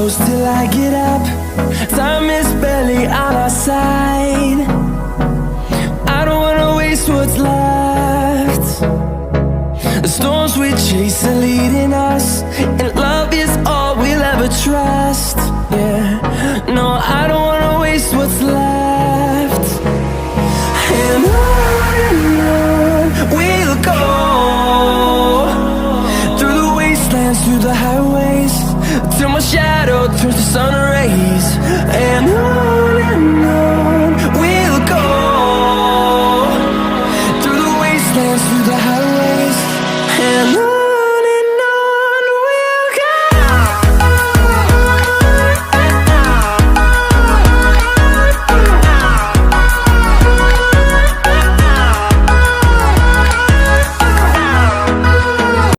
close till I get up. Time is barely on our side. I don't wanna waste what's left. The storms we chase are leading us, and love is all we'll ever trust. Yeah, no, I don't wanna waste what's left.